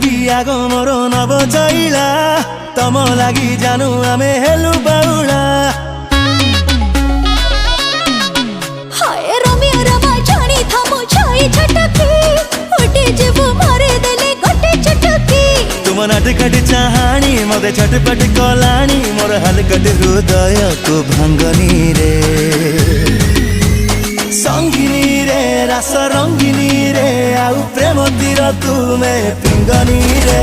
भी आग मोर नब चैला तम लगी जानू आमे हेलु बाउला हाय रमिया रमा जानी थामो छाई छटकी उठी जीव मारे देले गोटे चटकी तुम नाटकट चाहानी मते छटपट कलानी मोर हलकट हृदय को भंगनी रे संगिनी रे रस रंगिनी रे आउ प्रेम तीर तुमे पिंगनी रे।